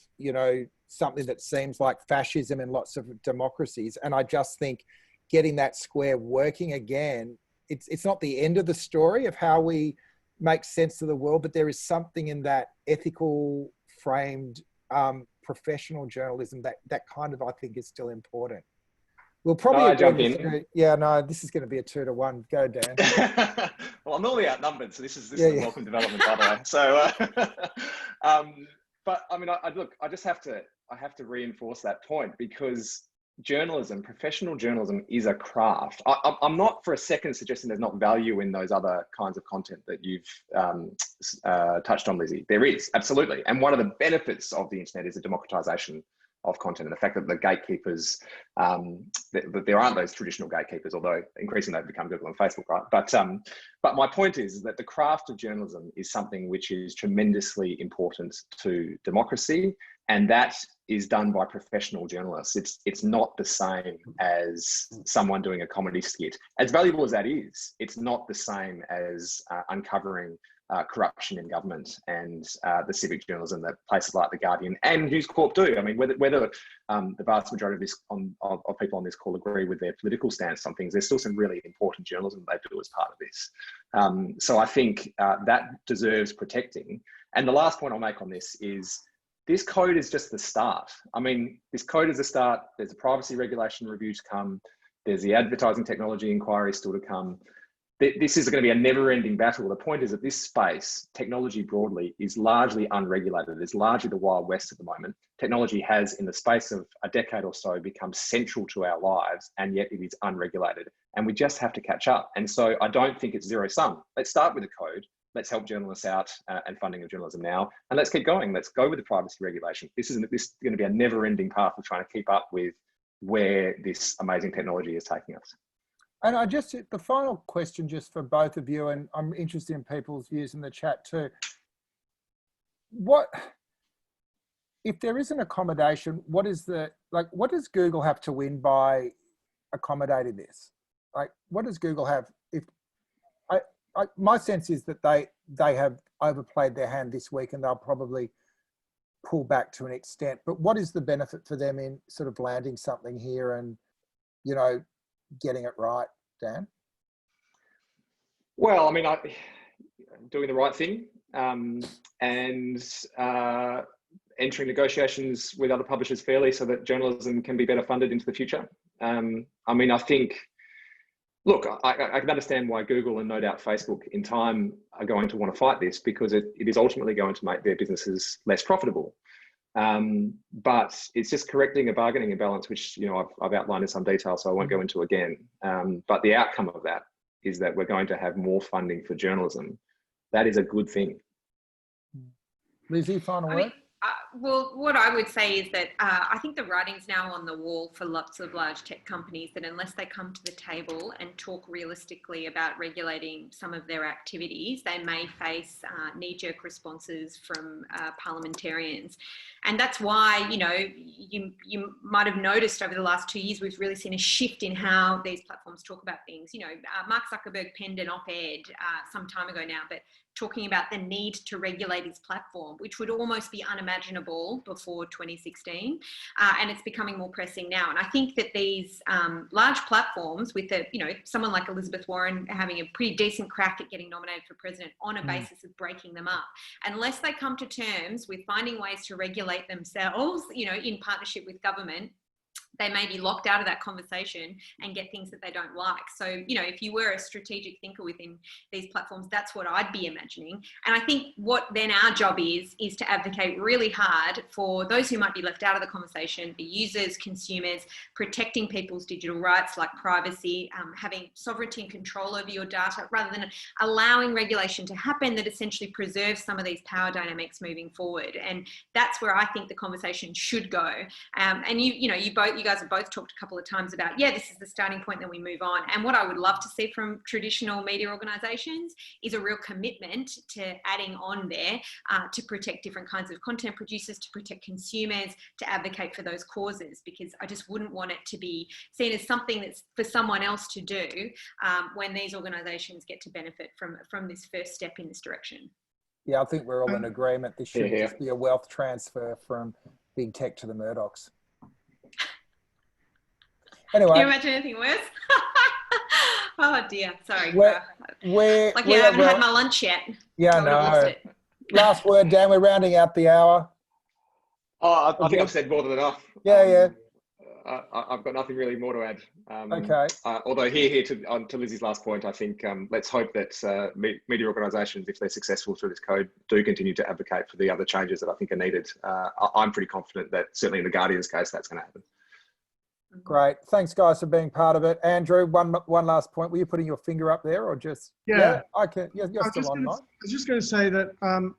something that seems like fascism in lots of democracies. And I just think getting that square working again, it's not the end of the story of how we make sense of the world, but there is something in that ethical framed professional journalism that kind of, I think, is still important. We'll probably jump in. This is going to be a 2-to-1. Go, Dan. Well, I'm normally outnumbered, so this is a welcome development, by the way. So, but I mean, I just have to reinforce that point, because professional journalism is a craft. I'm not for a second suggesting there's not value in those other kinds of content that you've touched on, Lizzie. There is, absolutely. And one of the benefits of the internet is the democratization of content, and the fact that the gatekeepers, that there aren't those traditional gatekeepers, although increasingly they've become Google and Facebook, right? But my point is that the craft of journalism is something which is tremendously important to democracy, and that is done by professional journalists. It's not the same as someone doing a comedy skit. As valuable as that is, it's not the same as uncovering corruption in government and the civic journalism that places like The Guardian and News Corp do. I mean, whether the vast majority of people on this call agree with their political stance on things, there's still some really important journalism they do as part of this. So I think that deserves protecting. And the last point I'll make on this is, this code is just the start. I mean, this code is the start. There's a privacy regulation review to come. There's the advertising technology inquiry still to come. this is going to be a never-ending battle. The point is that this space, technology broadly, is largely unregulated. It's largely the Wild West at the moment. Technology has, in the space of a decade or so, become central to our lives, and yet it is unregulated. And we just have to catch up. And so I don't think it's zero sum. Let's start with the code. Let's help journalists out and funding of journalism now. And let's keep going. Let's go with the privacy regulation. This is going to be a never-ending path of trying to keep up with where this amazing technology is taking us. And the final question just for both of you, and I'm interested in people's views in the chat too. If there is an accommodation, what does Google have to win by accommodating this? Like, what does Google have? My sense is that they have overplayed their hand this week, and they'll probably pull back to an extent. But what is the benefit for them in sort of landing something here and, getting it right, Dan? Well, I mean, doing the right thing and entering negotiations with other publishers fairly so that journalism can be better funded into the future. I mean, I think, look, I can understand why Google and no doubt Facebook in time are going to want to fight this, because it is ultimately going to make their businesses less profitable. But it's just correcting a bargaining imbalance, which I've outlined in some detail, so I won't go into again. But the outcome of that is that we're going to have more funding for journalism. That is a good thing. Lizzie, final word? Well, what I would say is that I think the writing's now on the wall for lots of large tech companies that unless they come to the table and talk realistically about regulating some of their activities, they may face knee-jerk responses from parliamentarians. And that's why, you might have noticed over the last 2 years, we've really seen a shift in how these platforms talk about things. Mark Zuckerberg penned an op-ed some time ago now, but talking about the need to regulate his platform, which would almost be unimaginable before 2016. And it's becoming more pressing now. And I think that these large platforms with someone like Elizabeth Warren having a pretty decent crack at getting nominated for president on a basis of breaking them up, unless they come to terms with finding ways to regulate themselves, in partnership with government, they may be locked out of that conversation and get things that they don't like. So, if you were a strategic thinker within these platforms, that's what I'd be imagining. And I think what then our job is to advocate really hard for those who might be left out of the conversation, the users, consumers, protecting people's digital rights like privacy, having sovereignty and control over your data, rather than allowing regulation to happen that essentially preserves some of these power dynamics moving forward. And that's where I think the conversation should go. And you guys have both talked a couple of times about, this is the starting point, then we move on. And what I would love to see from traditional media organisations is a real commitment to adding on there to protect different kinds of content producers, to protect consumers, to advocate for those causes, because I just wouldn't want it to be seen as something that's for someone else to do when these organisations get to benefit from this first step in this direction. Yeah, I think we're all in agreement. This should just be a wealth transfer from big tech to the Murdochs. Anyway. Can you imagine anything worse? Oh dear, sorry. I haven't had my lunch yet. Yeah, no. Last word, Dan, we're rounding out the hour. Oh, I think I've said more than enough. Yeah. I've got nothing really more to add. Okay. Although here to Lizzie's last point, I think let's hope that media organisations, if they're successful through this code, do continue to advocate for the other changes that I think are needed. I'm pretty confident that certainly in the Guardian's case, that's going to happen. Great. Thanks, guys, for being part of it. Andrew, one last point. Were you putting your finger up there or just... Yeah. I can. You're still on, right? I was just going to say that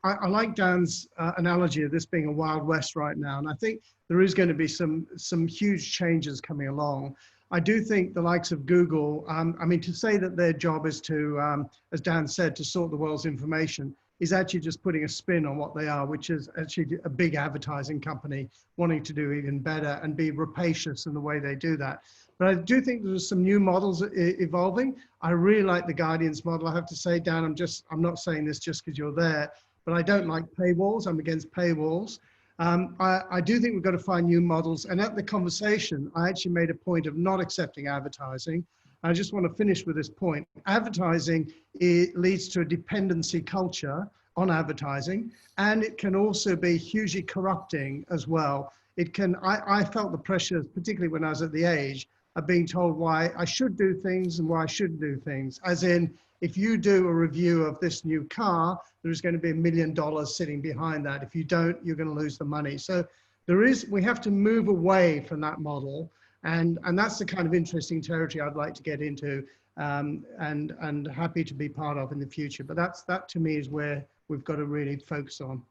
I like Dan's analogy of this being a Wild West right now. And I think there is going to be some huge changes coming along. I do think the likes of Google, to say that their job is to, as Dan said, to sort the world's information, is actually just putting a spin on what they are, which is actually a big advertising company wanting to do even better and be rapacious in the way they do that. But I do think there's some new models evolving. I really like the Guardian's model. I have to say, Dan, I'm not saying this just because you're there, but I don't like paywalls. I'm against paywalls. I do think we've got to find new models. And at the conversation, I actually made a point of not accepting advertising. I just want to finish with this point. Advertising, it leads to a dependency culture on advertising, and it can also be hugely corrupting as well. It can, I felt the pressure, particularly when I was at the age, of being told why I should do things and why I shouldn't do things. As in, if you do a review of this new car, there's going to be $1 million sitting behind that. If you don't, you're going to lose the money. So we have to move away from that model. And that's the kind of interesting territory I'd like to get into, and happy to be part of in the future. But that to me is where we've got to really focus on.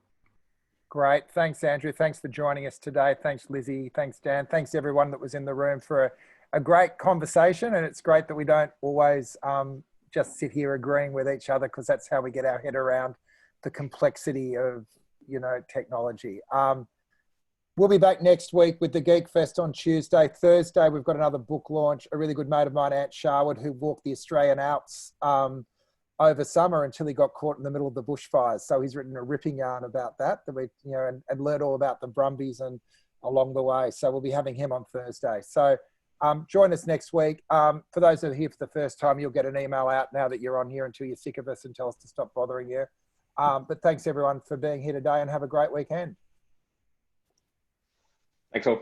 Great. Thanks, Andrew. Thanks for joining us today. Thanks, Lizzie. Thanks, Dan. Thanks, everyone that was in the room for a great conversation. And it's great that we don't always just sit here agreeing with each other, because that's how we get our head around the complexity of, technology. We'll be back next week with the Geek Fest on Tuesday. Thursday, we've got another book launch. A really good mate of mine, Ant Sharwood, who walked the Australian Alps over summer until he got caught in the middle of the bushfires. So he's written a ripping yarn about that we, and learned all about the Brumbies and along the way. So we'll be having him on Thursday. So join us next week. For those that are here for the first time, you'll get an email out now that you're on here until you're sick of us and tell us to stop bothering you. But thanks everyone for being here today, and have a great weekend. Thanks all.